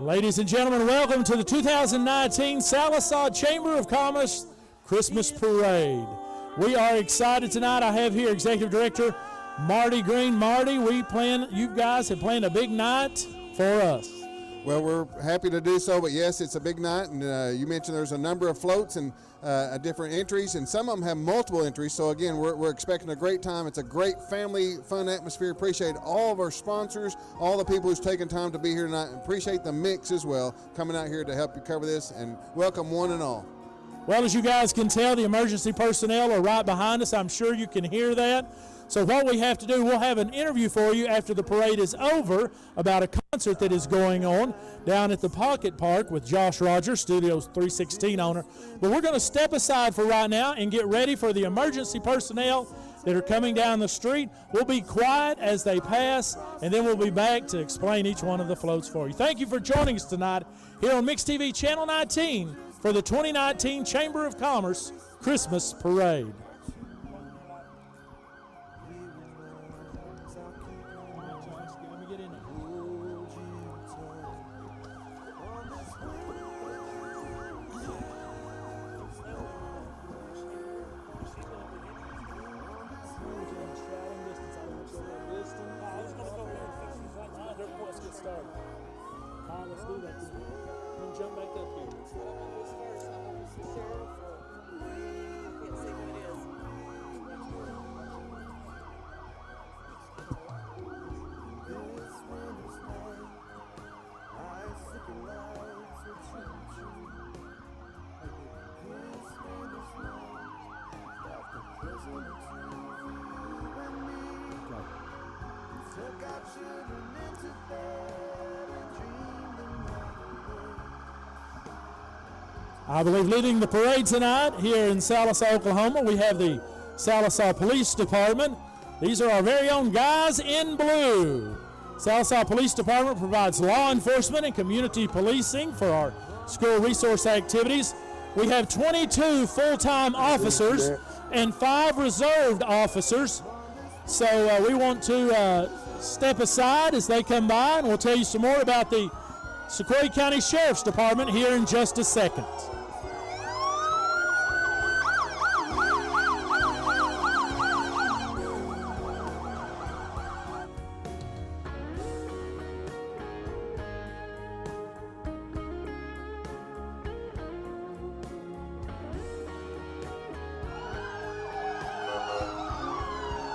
Ladies and gentlemen, welcome to the 2019 Sallisaw Chamber of Commerce Christmas Parade. We are excited tonight. I have here Executive Director Marty Green. Marty, you guys have planned a big night for us. Well, we're happy to do so, but yes, it's a big night, and you mentioned there's a number of floats and different entries, and some of them have multiple entries, so again, we're expecting a great time. It's a great family, fun atmosphere. Appreciate all of our sponsors, all the people who's taken time to be here tonight, and appreciate the mix as well, coming out here to help you cover this, and welcome one and all. Well, as you guys can tell, the emergency personnel are right behind us. I'm sure you can hear that. So what we have to do, we'll have an interview for you after the parade is over about a concert that is going on down at the Pocket Park with Josh Rogers, Studios 316 owner. But we're going to step aside for right now and get ready for the emergency personnel that are coming down the street. We'll be quiet as they pass, and then we'll be back to explain each one of the floats for you. Thank you for joining us tonight here on Mix TV Channel 19 for the 2019 Chamber of Commerce Christmas Parade. Let's do that. Then jump back up here. I believe leading the parade tonight here in Sallisaw, Oklahoma, we have the Sallisaw Police Department. These are our very own guys in blue. Sallisaw Police Department provides law enforcement and community policing for our school resource activities. We have 22 full-time officers and 5 reserved officers. So we want to step aside as they come by, and we'll tell you some more about the Sequoyah County Sheriff's Department here in just a second.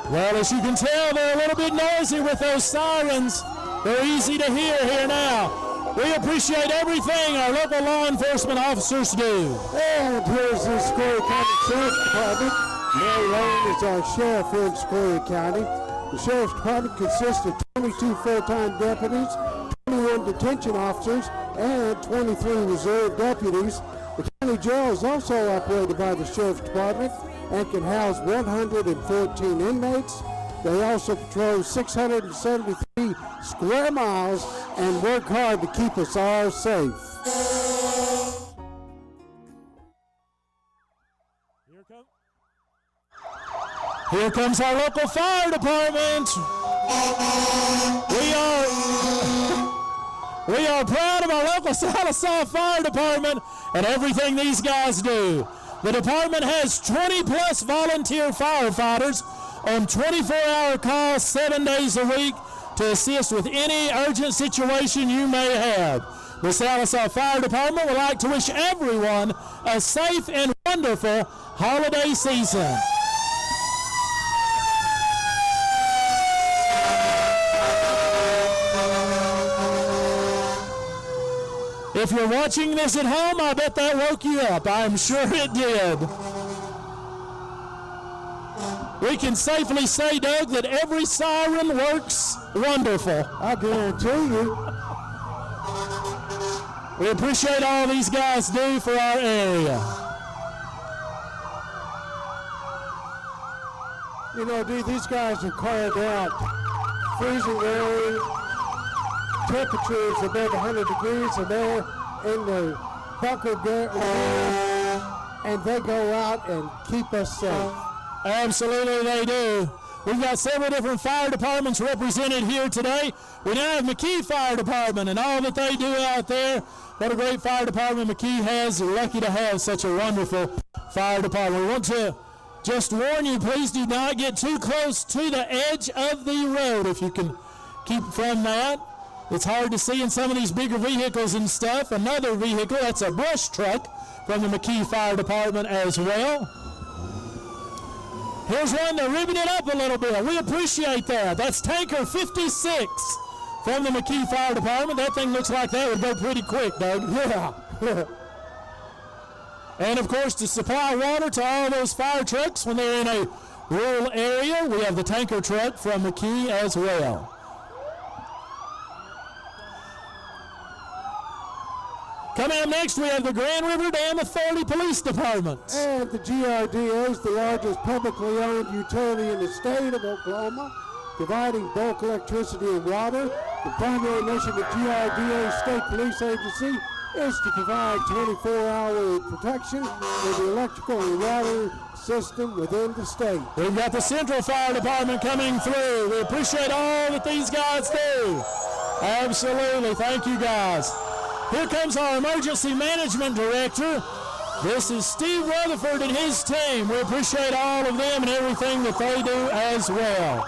Well, as you can tell, they're a little bit noisy with those sirens. They're easy to hear here now. We appreciate everything our local law enforcement officers do. And here's the Sequoyah County Sheriff's Department. Mary Lane is our sheriff here in Sequoyah County. The Sheriff's Department consists of 22 full-time deputies, 21 detention officers, and 23 reserve deputies. The county jail is also operated by the Sheriff's Department and can house 114 inmates. They also patrol 673 square miles and work hard to keep us all safe. Here comes our local fire department. We are proud of our local Sallisaw Fire Department and everything these guys do. The department has 20-plus volunteer firefighters on 24-hour calls 7 days a week to assist with any urgent situation you may have. The Sallisaw Fire Department would like to wish everyone a safe and wonderful holiday season. If you're watching this at home, I bet that woke you up. I'm sure it did. We can safely say, Doug, that every siren works wonderful. I guarantee you. We appreciate all these guys do for our area. You know, dude, these guys are carved out freezing rain, temperatures above 100 degrees, and they're in the bunker gear, and they go out and keep us safe. Absolutely they do. We've got several different fire departments represented here today. We now have McKee Fire Department and all that they do out there. What a great fire department McKee has. We're lucky to have such a wonderful fire department. We want to just warn you, please do not get too close to the edge of the road if you can keep from that. It's hard to see in some of these bigger vehicles and stuff. Another vehicle, that's a brush truck from the McKee Fire Department as well. Here's one to ribbon it up a little bit. We appreciate that. That's Tanker 56 from the McKee Fire Department. That thing looks like that would go pretty quick, Doug. Yeah. And, of course, to supply water to all those fire trucks when they're in a rural area, we have the tanker truck from McKee as well. Coming up next, we have the Grand River Dam Authority Police Department. And the GRDA is the largest publicly owned utility in the state of Oklahoma, providing bulk electricity and water. The primary mission of the GRDA State Police Agency is to provide 24-hour protection for the electrical and water system within the state. We've got the Central Fire Department coming through. We appreciate all that these guys do. Absolutely. Thank you, guys. Here comes our Emergency Management Director. This is Steve Rutherford and his team. We appreciate all of them and everything that they do as well.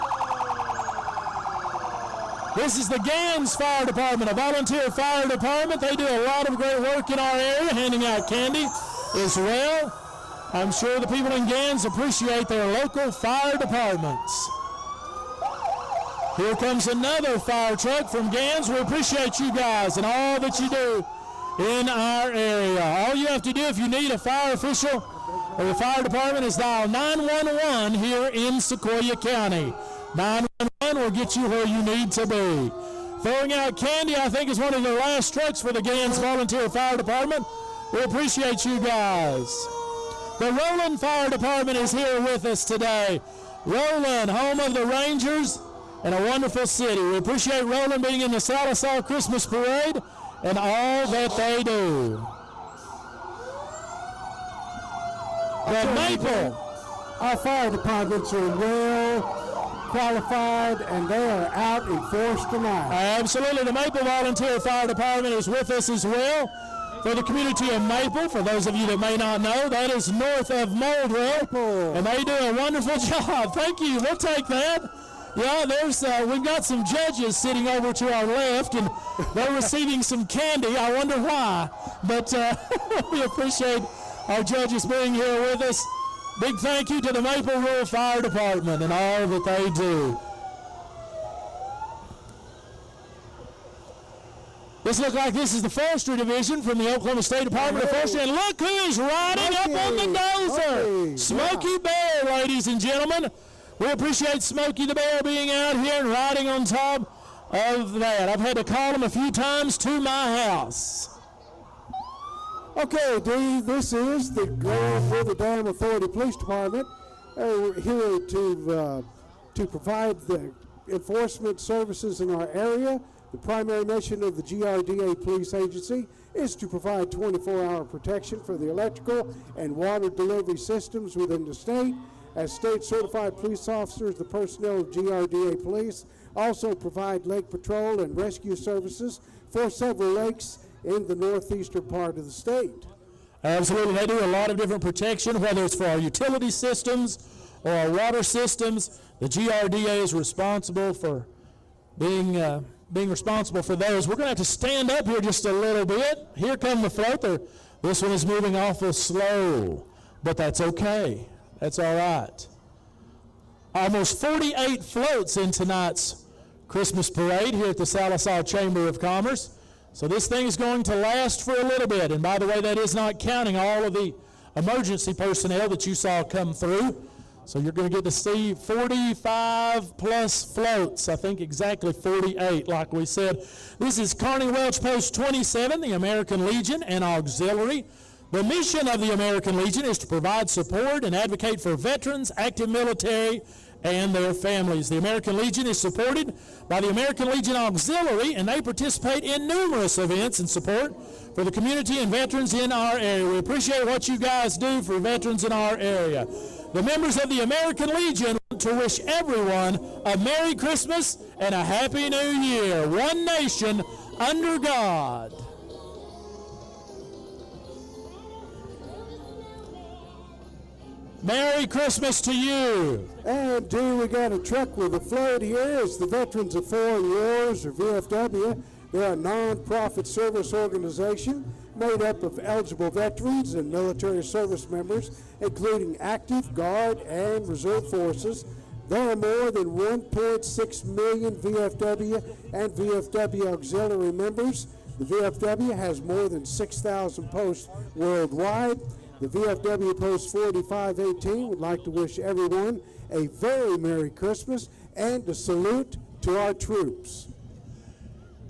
This is the Gans Fire Department, a volunteer fire department. They do a lot of great work in our area, handing out candy as well. I'm sure the people in Gans appreciate their local fire departments. Here comes another fire truck from Gans. We appreciate you guys and all that you do in our area. All you have to do if you need a fire official or the fire department is dial 911 here in Sequoyah County. 911 will get you where you need to be. Throwing out candy, I think, is one of the last trucks for the Gans Volunteer Fire Department. We appreciate you guys. The Roland Fire Department is here with us today. Roland, home of the Rangers, and a wonderful city. We appreciate Roland being in the Sallisaw Christmas Parade and all that they do. The Maple. Our fire departments are well qualified and they are out in force tonight. Absolutely. The Maple Volunteer Fire Department is with us as well. For the community of Maple, for those of you that may not know, that is north of Moldwell, and they do a wonderful job. Thank you. We'll take that. Yeah, we've got some judges sitting over to our left, and they're receiving some candy. I wonder why, but we appreciate our judges being here with us. Big thank you to the Maple Rural Fire Department and all that they do. This looks like this is the Forestry Division from the Oklahoma State Department of Forestry, and look who's riding up on the dozer. Smokey Bear, ladies and gentlemen. We appreciate Smokey the Bear being out here and riding on top of that. I've had to call him a few times to my house. Okay, Dee, this is the Grand River Dam Authority Police Department. We're here to provide the enforcement services in our area. The primary mission of the GRDA Police Agency is to provide 24-hour protection for the electrical and water delivery systems within the state. As state-certified police officers, the personnel of GRDA Police also provide lake patrol and rescue services for several lakes in the northeastern part of the state. Absolutely. They do a lot of different protection, whether it's for our utility systems or our water systems. The GRDA is responsible for being responsible for those. We're going to have to stand up here just a little bit. Here come the float. This one is moving awful slow, but that's okay. That's all right. Almost 48 floats in tonight's Christmas parade here at the Sallisaw Chamber of Commerce. So this thing is going to last for a little bit. And by the way, that is not counting all of the emergency personnel that you saw come through. So you're going to get to see 45 plus floats. I think exactly 48, like we said. This is Kearney Welch Post 27, the American Legion and Auxiliary. The mission of the American Legion is to provide support and advocate for veterans, active military, and their families. The American Legion is supported by the American Legion Auxiliary, and they participate in numerous events in support for the community and veterans in our area. We appreciate what you guys do for veterans in our area. The members of the American Legion want want to wish everyone a Merry Christmas and a Happy New Year. One nation under God. Merry Christmas to you. And we got a truck with a float here. It's the Veterans of Foreign Wars, or VFW. They're a non-profit service organization made up of eligible veterans and military service members, including active, Guard, and Reserve forces. There are more than 1.6 million VFW and VFW auxiliary members. The VFW has more than 6,000 posts worldwide. The VFW Post 4518 would like to wish everyone a very Merry Christmas and a salute to our troops.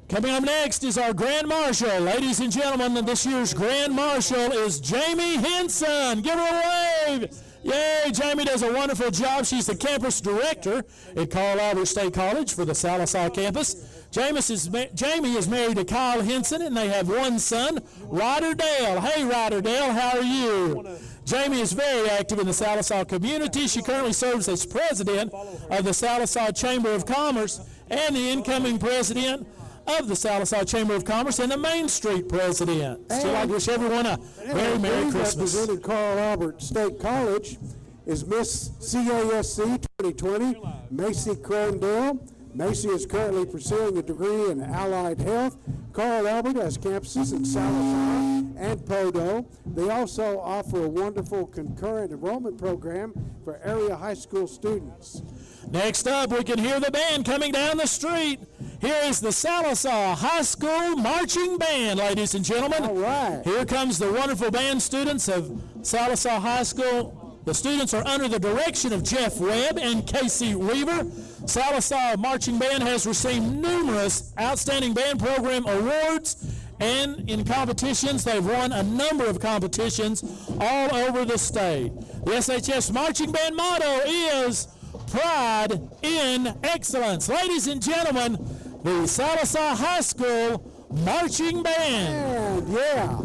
Coming up next is our Grand Marshal. Ladies and gentlemen, this year's Grand Marshal is Jamie Henson. Give her a wave. Yay, Jamie does a wonderful job. She's the campus director at Carl Albert State College for the Sallisaw campus. Jamie is married to Kyle Henson, and they have one son, Ryder Dale. Hey, Ryder Dale, how are you? Jamie is very active in the Sallisaw community. She currently serves as president of the Sallisaw Chamber of Commerce and the incoming president of the Sallisaw Chamber of Commerce and the Main Street president. Still, I wish everyone a very Merry Christmas. Representing Carl Albert State College is Miss CASC 2020, Macy Crandell. Macy is currently pursuing a degree in Allied Health. Carl Albert has campuses in Sallisaw and Podo. They also offer a wonderful concurrent enrollment program for area high school students. Next up, we can hear the band coming down the street. Here is the Sallisaw High School Marching Band, ladies and gentlemen. All right. Here comes the wonderful band students of Sallisaw High School. The students are under the direction of Jeff Webb and Casey Weaver. Sallisaw Marching Band has received numerous Outstanding Band Program awards, and in competitions, they've won a number of competitions all over the state. The SHS Marching Band motto is Pride in Excellence. Ladies and gentlemen, the Sallisaw High School Marching Band. And yeah.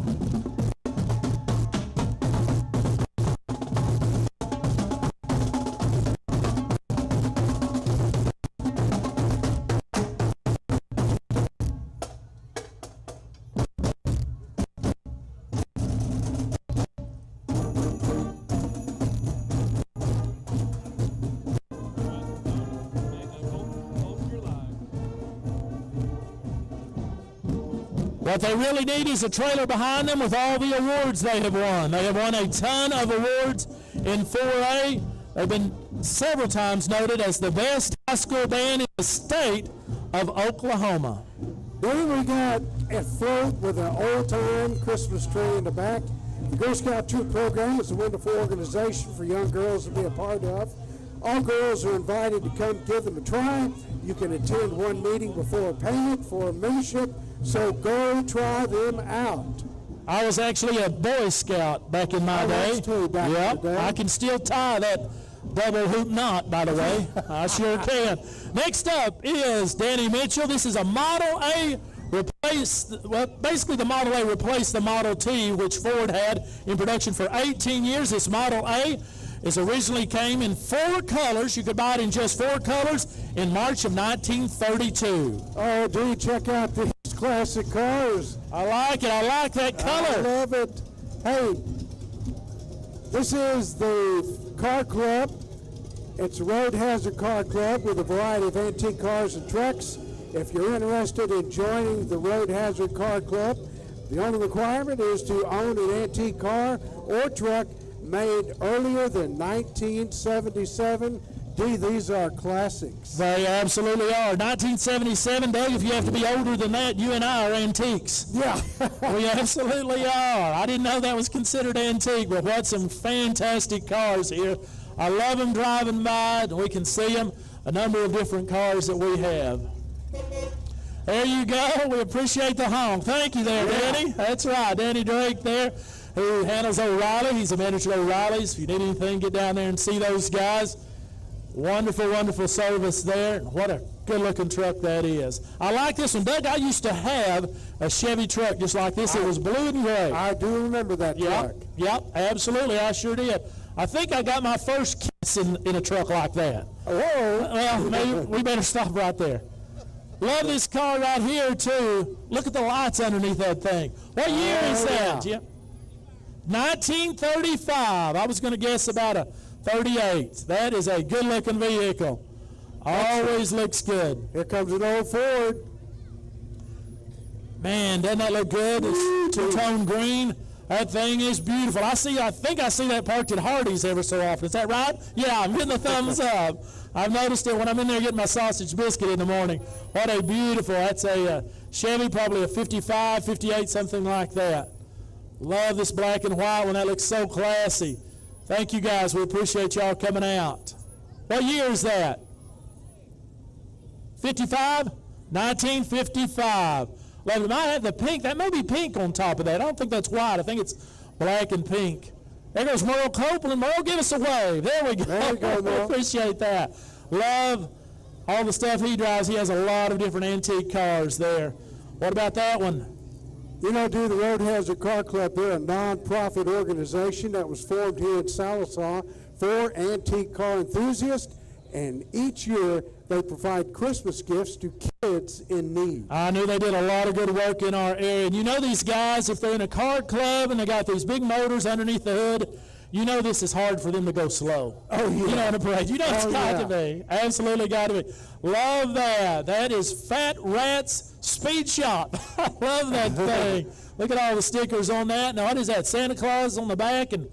What they really need is a trailer behind them with all the awards they have won. They have won a ton of awards in 4A. They've been several times noted as the best high school band in the state of Oklahoma. Then we got a float with an old-time Christmas tree in the back. The Girl Scout Troop program is a wonderful organization for young girls to be a part of. All girls are invited to come give them a try. You can attend one meeting before payment for a membership, so go try them out. I was actually a Boy Scout back in my day. I was too back in the day. I can still tie that double hoop knot, by the way. I sure can. Next up is Danny Mitchell. This is a Model A basically the Model A replaced the Model T, which Ford had in production for 18 years. This Model A originally came in 4 colors. You could buy it in just 4 colors in March of 1932. Oh, do check out these classic cars. I like it. I like that color. I love it. Hey, this is the car club. It's a road hazard car club with a variety of antique cars and trucks. If you're interested in joining the Road Hazard Car Club, the only requirement is to own an antique car or truck made earlier than 1977. These are classics. They absolutely are. 1977, Doug, if you have to be older than that, you and I are antiques. Yeah. We absolutely are. I didn't know that was considered antique, but what some fantastic cars here. I love them driving by, and we can see them, a number of different cars that we have. There you go. We appreciate the honk. Thank you there, Danny. That's right. Danny Drake there, who handles O'Reilly. He's a manager at O'Reilly's. If you need anything, get down there and see those guys. Wonderful, wonderful service there. What a good-looking truck that is. I like this one. Doug, I used to have a Chevy truck just like this. It was blue and gray. I do remember that truck. Yep, absolutely. I sure did. I think I got my first kiss in a truck like that. Whoa. Well, maybe we better stop right there. Love this car right here, too. Look at the lights underneath that thing. What year is that? Yeah. 1935. I was going to guess about a 38. That is a good-looking vehicle. Always looks good. Here comes an old Ford. Man, doesn't that look good? It's two-tone green. That thing is beautiful. I think I see that parked at Hardee's ever so often. Is that right? Yeah, I'm getting the thumbs up. I've noticed it when I'm in there getting my sausage biscuit in the morning. What a beautiful, that's a Chevy, probably a 55, 58, something like that. Love this black and white one. That looks so classy. Thank you, guys. We appreciate y'all coming out. What year is that? 55? 1955. Love it. Might have the pink. That may be pink on top of that. I don't think that's white. I think it's black and pink. There goes Merle Copeland. Merle, give us a wave. There we go. There you go, Merle. Appreciate that. Love all the stuff he drives. He has a lot of different antique cars there. What about that one? You know, the Road Hazard Car Club, they're a non-profit organization that was formed here in Sallisaw for antique car enthusiasts, and each year they provide Christmas gifts to kids in need. I knew they did a lot of good work in our area. And you know these guys, if they're in a car club and they got these big motors underneath the hood, you know this is hard for them to go slow. Oh, yeah. You know, on a parade. You know it's got to be. Absolutely got to be. Love that. That is Fat Rat's Speed Shop. I love that thing. Look at all the stickers on that. Now, what is that? Santa Claus on the back, and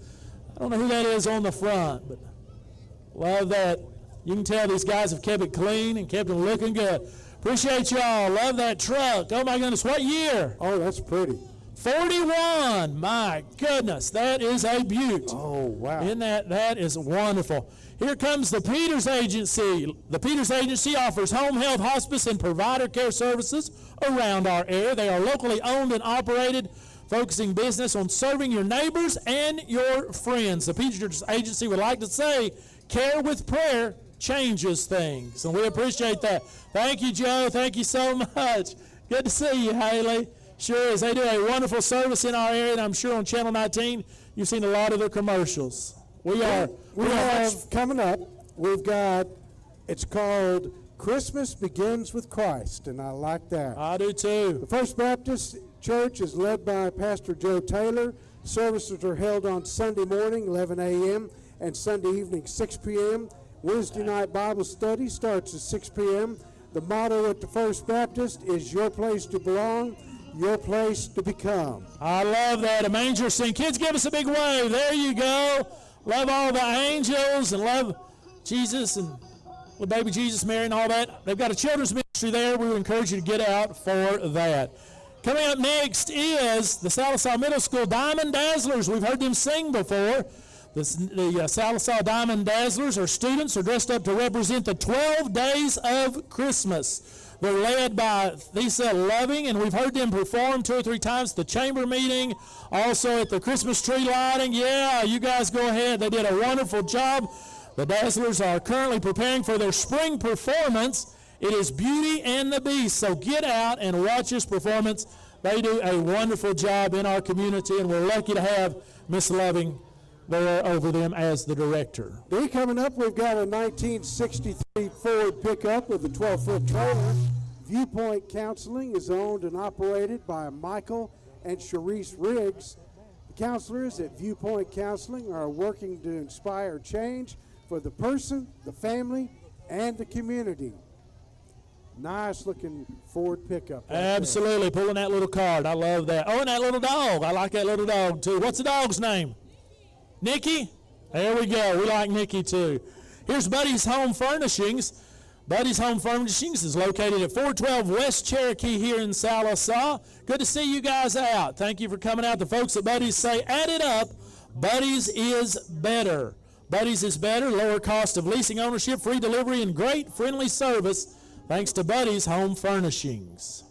I don't know who that is on the front, but love that. You can tell these guys have kept it clean and kept it looking good. Appreciate y'all. Love that truck. Oh, my goodness. What year? Oh, that's pretty. 41. My goodness. That is a beaut. Oh, wow. Isn't that is wonderful. Here comes the Peters Agency. The Peters Agency offers home health, hospice, and provider care services around our area. They are locally owned and operated, focusing business on serving your neighbors and your friends. The Peters Agency would like to say, care with prayer changes things, and we appreciate that. Thank you, Joe. Thank you so much. Good to see you, Haley. Sure is. They do a wonderful service in our area, and I'm sure on Channel 19 you've seen a lot of their commercials. We have coming up, we've got, it's called Christmas Begins with Christ, and I like that. I do too. The First Baptist Church is led by Pastor Joe Taylor. Services are held on Sunday morning, 11 a.m., and Sunday evening, 6 p.m. Wednesday night Bible study starts at 6 p.m. The motto at the First Baptist is your place to belong, your place to become. I love that. A manger scene. Kids, give us a big wave. There you go. Love all the angels and love Jesus and the baby Jesus, Mary, and all that. They've got a children's ministry there. We would encourage you to get out for that. Coming up next is the Sallisaw Middle School Diamond Dazzlers. We've heard them sing before. The Sallisaw Diamond Dazzlers are students who are dressed up to represent the 12 days of Christmas. They're led by Lisa Loving, and we've heard them perform 2 or 3 times at the chamber meeting, also at the Christmas tree lighting. Yeah, you guys go ahead. They did a wonderful job. The Dazzlers are currently preparing for their spring performance. It is Beauty and the Beast, so get out and watch this performance. They do a wonderful job in our community, and we're lucky to have Miss Loving there over them as the director. Day coming up, we've got a 1963 Ford pickup with a 12-foot trailer. Viewpoint Counseling is owned and operated by Michael and Sharice Riggs. The counselors at Viewpoint Counseling are working to inspire change for the person, the family, and the community. Nice looking Ford pickup. Absolutely, pulling that little card. I love that. Oh, and that little dog. I like that little dog too. What's the dog's name? Nikki? There we go. We like Nikki too. Here's Buddy's Home Furnishings. Buddy's Home Furnishings is located at 412 West Cherokee here in Sallisaw. Good to see you guys out. Thank you for coming out. The folks at Buddy's say, add it up. Buddy's is better. Buddy's is better. Lower cost of leasing ownership, free delivery, and great friendly service thanks to Buddy's Home Furnishings.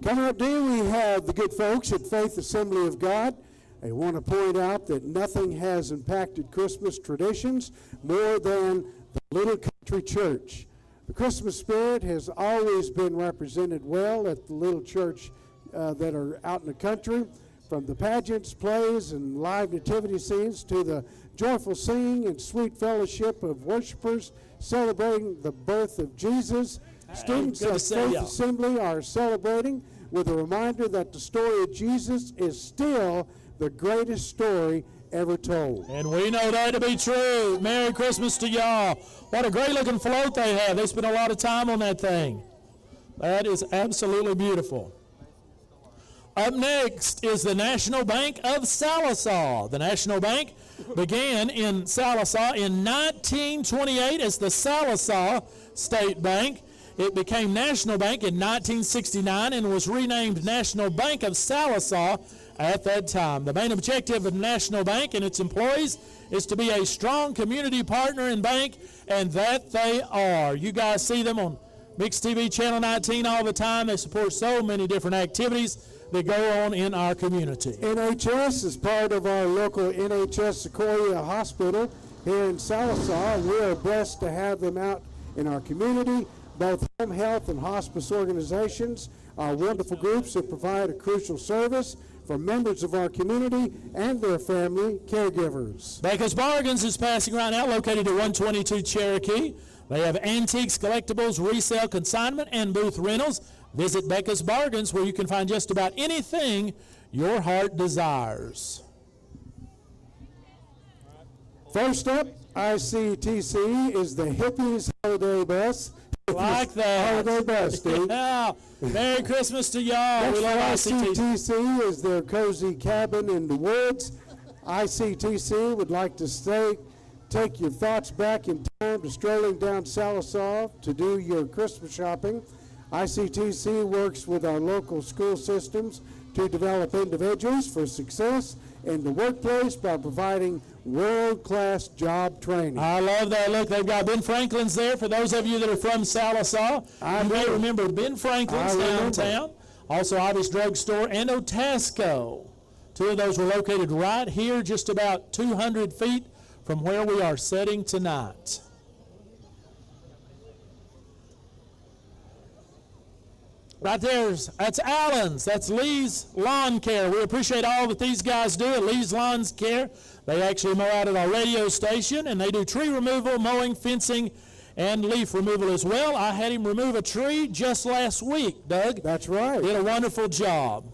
Coming up, dear, we have the good folks at Faith Assembly of God. I want to point out that nothing has impacted Christmas traditions more than the Little Country Church. The Christmas spirit has always been represented well at the little church that are out in the country. From the pageants, plays, and live nativity scenes to the joyful singing and sweet fellowship of worshipers celebrating the birth of Jesus, students good to of see Faith ya. Assembly are celebrating with a reminder that the story of Jesus is still the greatest story ever told. And we know that to be true. Merry Christmas to y'all. What a great looking float they have. They spent a lot of time on that thing. That is absolutely beautiful. Up next is the National Bank of Sallisaw. The National Bank began in Sallisaw in 1928 as the Sallisaw State Bank. It became National Bank in 1969 and was renamed National Bank of Sallisaw at that time. The main objective of National Bank and its employees is to be a strong community partner and bank, and that they are. You guys see them on MixTV Channel 19 all the time. They support so many different activities that go on in our community. NHS is part of our local NHS Sequoia Hospital here in Sallisaw. We are blessed to have them out in our community. Both home health and hospice organizations are wonderful groups that provide a crucial service for members of our community and their family caregivers. Baker's Bargains is passing right now, located at 122 Cherokee. They have antiques, collectibles, resale, consignment, and booth rentals. Visit Becca's Bargains, where you can find just about anything your heart desires. First up, ICTC is the Hippies Holiday Bus. Like that. Holiday Bus, Steve. Yeah. Merry Christmas to y'all. Next We for love ICTC. ICTC is their cozy cabin in the woods. ICTC would like to take your thoughts back in time to strolling down Sallisaw to do your Christmas shopping. ICTC works with our local school systems to develop individuals for success in the workplace by providing world-class job training. I love that. Look, they've got Ben Franklin's there. For those of you that are from Sallisaw, you may remember Ben Franklin's downtown. Also, Obvious Drug Store and Otasco. Two of those were located right here, just about 200 feet from where we are sitting tonight. Right there, that's Allen's. That's Lee's Lawn Care. We appreciate all that these guys do at Lee's Lawn Care. They actually mow out at our radio station, and they do tree removal, mowing, fencing, and leaf removal as well. I had him remove a tree just last week, Doug. That's right. Did a wonderful job.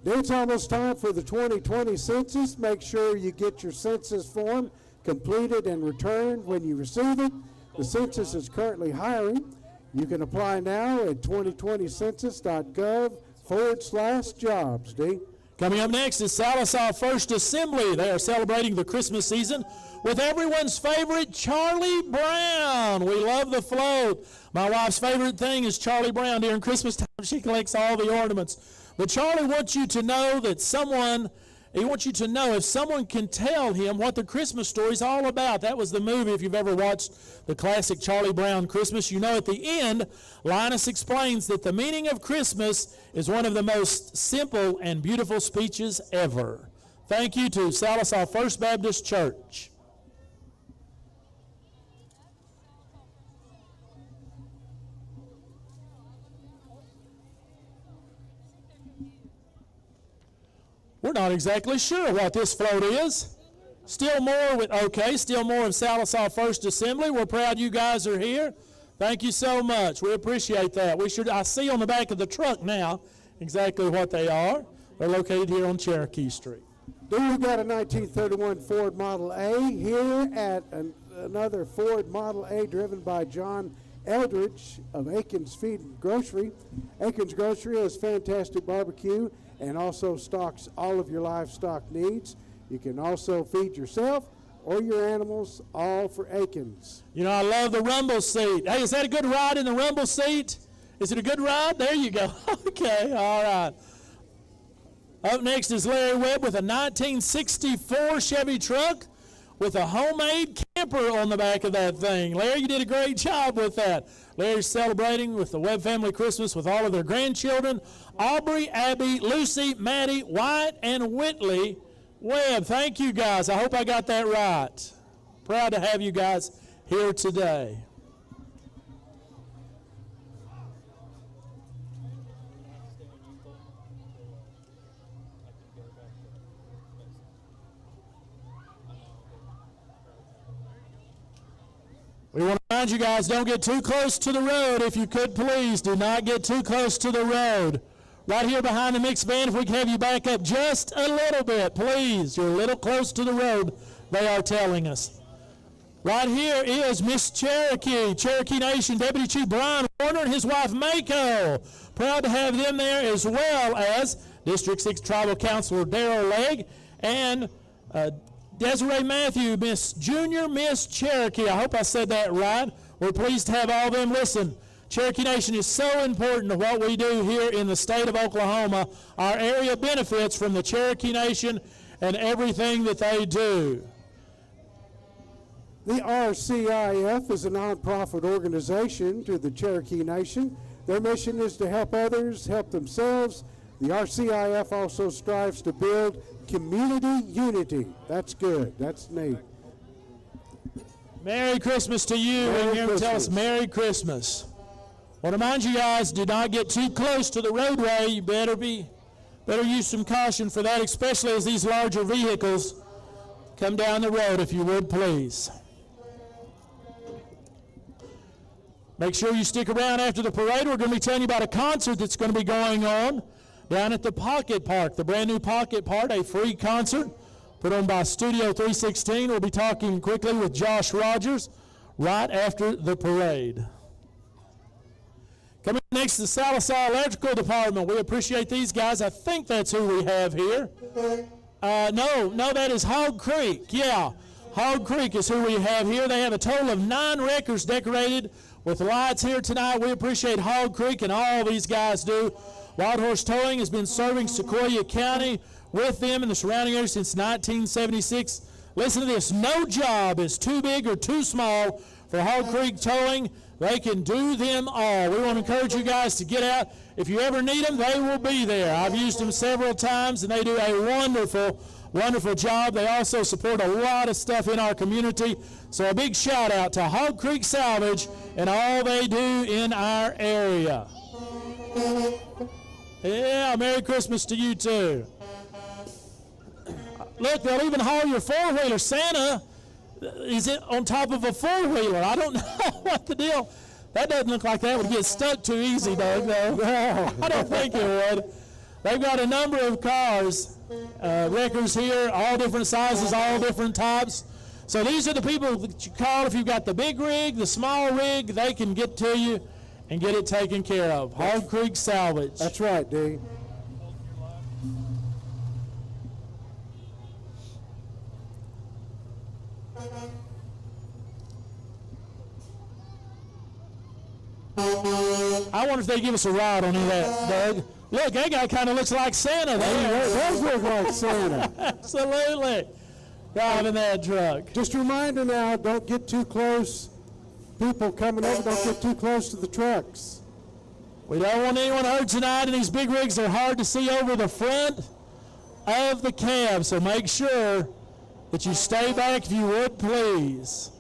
It's almost time for the 2020 census. Make sure you get your census form completed and returned when you receive it. The census is currently hiring. You can apply now at 2020census.gov/jobs, D. Coming up next is Sallisaw First Assembly. They are celebrating the Christmas season with everyone's favorite Charlie Brown. We love the float. My wife's favorite thing is Charlie Brown. During Christmas time, she collects all the ornaments. But Charlie wants you to know that he wants you to know if someone can tell him what the Christmas story is all about. That was the movie, if you've ever watched the classic Charlie Brown Christmas. You know at the end, Linus explains that the meaning of Christmas is one of the most simple and beautiful speeches ever. Thank you to Sallisaw First Baptist Church. We're not exactly sure what this float is. Still more of Sallisaw First Assembly. We're proud you guys are here. Thank you so much. We appreciate that. I see on the back of the truck now exactly what they are. They're located here on Cherokee Street. Then we've got a 1931 Ford Model A here at another Ford Model A driven by John Eldridge of Aikens Feed and Grocery. Aikens Grocery has fantastic barbecue and also stocks all of your livestock needs. You can also feed yourself or your animals, all for Aikens. You know, I love the rumble seat. Hey, is that a good ride in the rumble seat? Is it a good ride? There you go. Okay, all right. Up next is Larry Webb with a 1964 Chevy truck with a homemade camper on the back of that thing. Larry, you did a great job with that. Larry's celebrating with the Webb family Christmas with all of their grandchildren, Aubrey, Abby, Lucy, Maddie, White, and Whitley Webb. Thank you, guys. I hope I got that right. Proud to have you guys here today. We want to remind you guys, don't get too close to the road. If you could, please, do not get too close to the road. Right here behind the mixed band, if we can have you back up just a little bit, please. You're a little close to the road, they are telling us. Right here is Miss Cherokee, Cherokee Nation Deputy Chief Brian Warner and his wife Mako. Proud to have them there, as well as District 6 Tribal Councilor Darrell Legg and Desiree Matthew, Junior Miss Cherokee. I hope I said that right. We're pleased to have all of them. Listen, Cherokee Nation is so important to what we do here in the state of Oklahoma. Our area benefits from the Cherokee Nation and everything that they do. The RCIF is a nonprofit organization to the Cherokee Nation. Their mission is to help others, help themselves. The RCIF also strives to build community unity. That's good. That's neat. Merry Christmas to you. Merry And here to tell us Christmas. Merry Christmas. I want to remind you guys, do not get too close to the roadway. You better use some caution for that, especially as these larger vehicles come down the road, if you would, please. Make sure you stick around after the parade. We're going to be telling you about a concert that's going to be going on down at the Pocket Park, the brand new Pocket Park, a free concert put on by Studio 316. We'll be talking quickly with Josh Rogers right after the parade. Coming next to the Sallisaw Electrical Department. We appreciate these guys. I think that's who we have here. No, that is Hog Creek. Yeah, Hog Creek is who we have here. They have a total of 9 wreckers decorated with lights here tonight. We appreciate Hog Creek and all these guys do. Wild Horse Towing has been serving Sequoyah County with them in the surrounding area since 1976. Listen to this. No job is too big or too small for Hog Creek Towing. They can do them all. We want to encourage you guys to get out. If you ever need them, they will be there. I've used them several times, and they do a wonderful, wonderful job. They also support a lot of stuff in our community. So a big shout out to Hog Creek Salvage and all they do in our area. Yeah, Merry Christmas to you too. Look, they'll even haul your four-wheeler. Santa is it on top of a four-wheeler. I don't know what the deal. That doesn't look like that would get stuck too easy, Doug, though. No, I don't think it would. They've got a number of cars, wreckers here, all different sizes, all different types. So these are the people that you call if you've got the big rig, the small rig. They can get to you and get it taken care of. Hog Creek Salvage. That's right, D. I wonder if they give us a ride on any of that, Doug. Look, that guy kind of looks like Santa there. It does look like Santa. Absolutely. Driving that truck. Just a reminder now, don't get too close. People coming over, don't get too close to the trucks. We don't want anyone hurt tonight, and these big rigs are hard to see over the front of the cab, so make sure that you stay back if you would, please.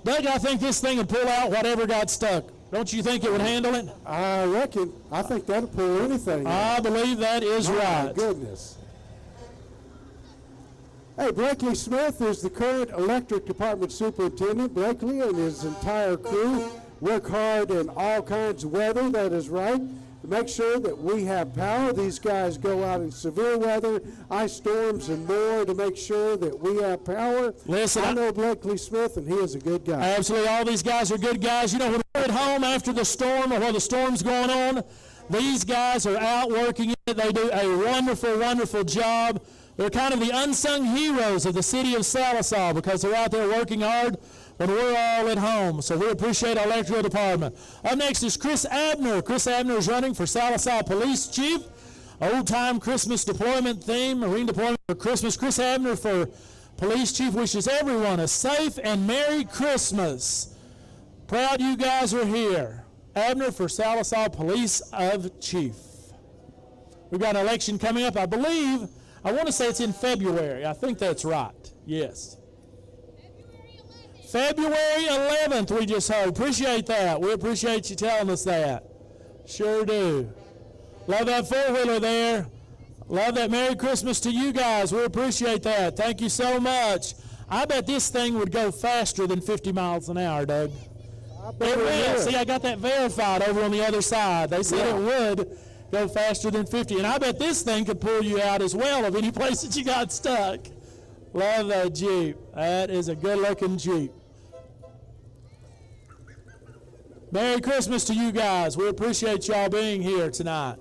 Doug, I think this thing would pull out whatever got stuck. Don't you think it would handle it? I reckon. I think that'll pull anything out. I believe that is right. My goodness. Hey, Blakely Smith is the current electric department superintendent. Blakely and his entire crew work hard in all kinds of weather, that is right, to make sure that we have power. These guys go out in severe weather, ice storms, and more to make sure that we have power. Listen, I know Blakely Smith, and he is a good guy. Absolutely, all these guys are good guys. You know, when we're at home after the storm or while the storm's going on, these guys are out working it. They do a wonderful, wonderful job. They're kind of the unsung heroes of the city of Sallisaw because they're out there working hard when we're all at home. So we appreciate our electrical department. Up next is Chris Abner. Chris Abner is running for Sallisaw Police Chief. Old-time Christmas deployment theme, Marine deployment for Christmas. Chris Abner for Police Chief wishes everyone a safe and Merry Christmas. Proud you guys are here. Abner for Sallisaw Police of Chief. We've got an election coming up, I believe. I want to say it's in February. I think that's right. Yes. February 11th, we just heard. Appreciate that. We appreciate you telling us that. Sure do. Love that four-wheeler there. Love that. Merry Christmas to you guys. We appreciate that. Thank you so much. I bet this thing would go faster than 50 miles an hour, Doug. I bet It it will. would. See, I got that verified over on the other side. They said it would go faster than 50. And I bet this thing could pull you out as well of any place that you got stuck. Love that Jeep. That is a good-looking Jeep. Merry Christmas to you guys. We appreciate y'all being here tonight.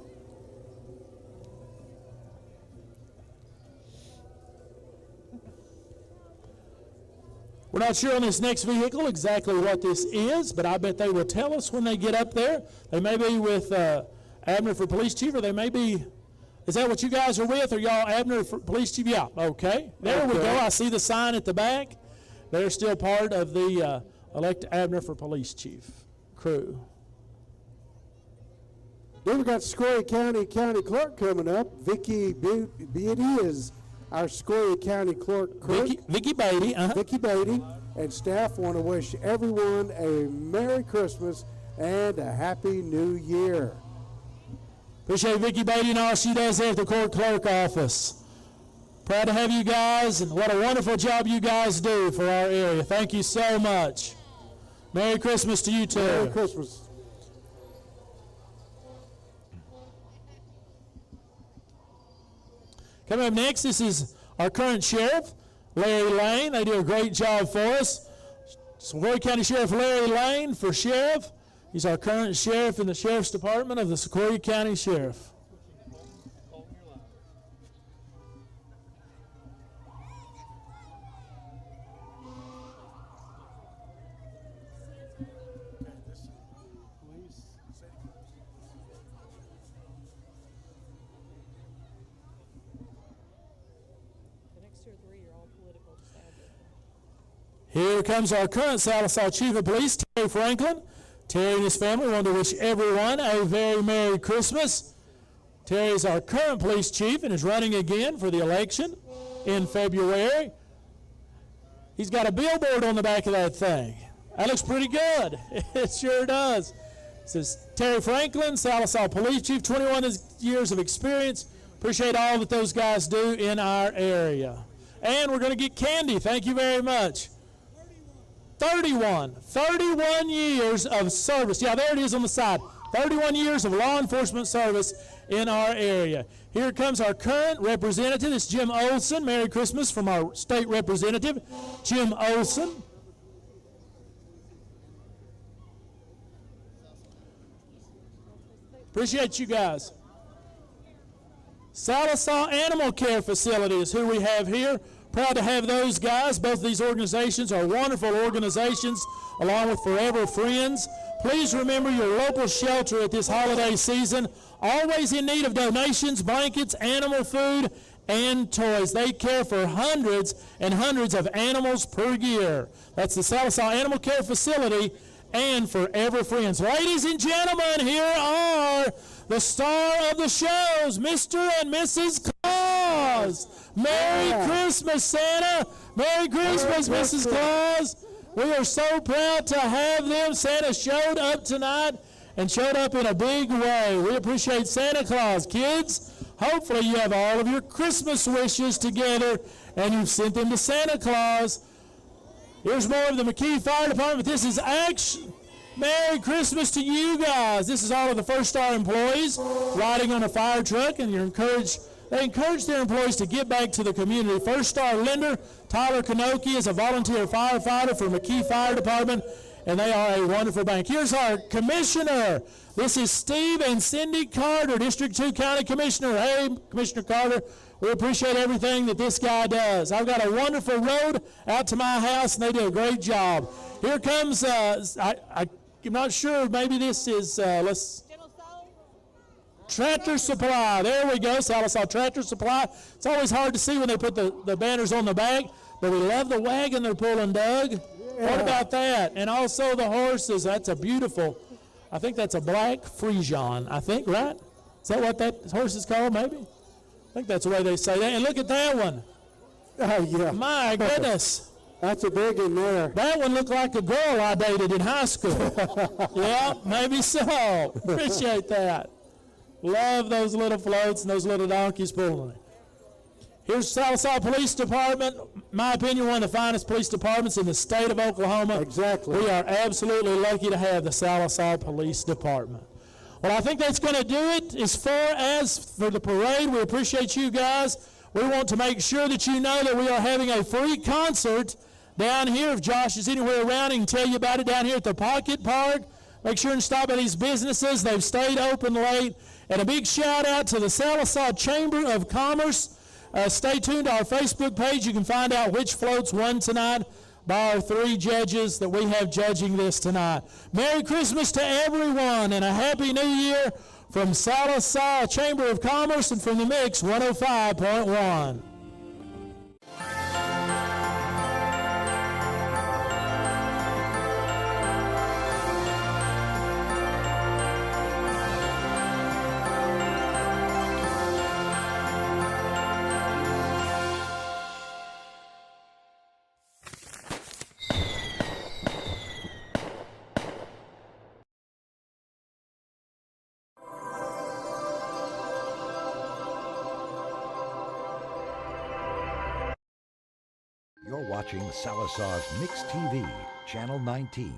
We're not sure on this next vehicle exactly what this is, but I bet they will tell us when they get up there. They may be with Abner for Police Chief, or they may be, is that what you guys are with? Are y'all Abner for Police Chief? Yeah, okay. There we go. I see the sign at the back. They're still part of the elect Abner for Police Chief crew. Then we got Sequoyah County Clerk coming up. Vicki Beatty is our Sequoyah County Clerk. Vicki Beatty. Vicki Beatty and staff want to wish everyone a Merry Christmas and a Happy New Year. Appreciate Vicki Beatty and all she does there at the court clerk office. Proud to have you guys, and what a wonderful job you guys do for our area. Thank you so much. Merry Christmas to you too. Merry Christmas. Coming up next, this is our current sheriff, Larry Lane. They do a great job for us. Sequoyah County Sheriff Larry Lane for sheriff. He's our current sheriff in the Sheriff's Department of the Sequoyah County Sheriff. Here comes our current Sallisaw Chief of Police, Terry Franklin. Terry and his family want to wish everyone a very Merry Christmas. Terry is our current police chief and is running again for the election in February. He's got a billboard on the back of that thing. That looks pretty good. It sure does. It says Terry Franklin, Sallisaw Police Chief, 21 years of experience. Appreciate all that those guys do in our area. And we're going to get candy. Thank you very much. 31 years of service. Yeah, there it is on the side. 31 years of law enforcement service in our area. Here comes our current representative. It's Jim Olson. Merry Christmas from our state representative, Jim Olson. Appreciate you guys. Sallisaw Animal Care Facility is who we have here. Proud to have those guys. Both of these organizations are wonderful organizations, along with Forever Friends. Please remember your local shelter at this holiday season. Always in need of donations, blankets, animal food, and toys. They care for hundreds and hundreds of animals per year. That's the Sallisaw Animal Care Facility and Forever Friends. Ladies and gentlemen, here are the star of the shows, Mr. and Mrs. Claus. Merry Christmas, Santa. Merry Christmas, Mrs. Claus. We are so proud to have them. Santa showed up tonight and showed up in a big way. We appreciate Santa Claus. Kids, hopefully you have all of your Christmas wishes together and you've sent them to Santa Claus. Here's more of the McKee Fire Department. This is actually Merry Christmas to you guys. This is all of the First Star employees riding on a fire truck, and they encourage their employees to give back to the community. First Star lender Tyler Kanoki is a volunteer firefighter for McKee Fire Department, and they are a wonderful bank. Here's our commissioner. This is Steve and Cindy Carter, District 2 County Commissioner. Hey, Commissioner Carter, we appreciate everything that this guy does. I've got a wonderful road out to my house, and they do a great job. Here comes, I'm not sure, maybe this is, Tractor Supply. There we go, Sallisaw Tractor Supply. It's always hard to see when they put the banners on the back, but we love the wagon they're pulling, Doug. Yeah. What about that? And also the horses. That's a beautiful, I think that's a black Friesian, I think, right? Is that what that horse is called, maybe? I think that's the way they say that. And look at that one. Oh, yeah. My goodness. That's a big one there. That one looked like a girl I dated in high school. Yeah, maybe so. Appreciate that. Love those little floats and those little donkeys pulling it. Here's Sallisaw Police Department. My opinion, one of the finest police departments in the state of Oklahoma. Exactly. We are absolutely lucky to have the Sallisaw Police Department. Well, I think that's going to do it as far as for the parade. We appreciate you guys. We want to make sure that you know that we are having a free concert down here. If Josh is anywhere around, he can tell you about it down here at the Pocket Park. Make sure and stop by these businesses. They've stayed open late. And a big shout out to the Sallisaw Chamber of Commerce. Stay tuned to our Facebook page. You can find out which floats won tonight by our 3 judges that we have judging this tonight. Merry Christmas to everyone and a Happy New Year from Sallisaw Chamber of Commerce and from the Mix 105.1. You're watching Sallisaw's MixTV, Channel 19.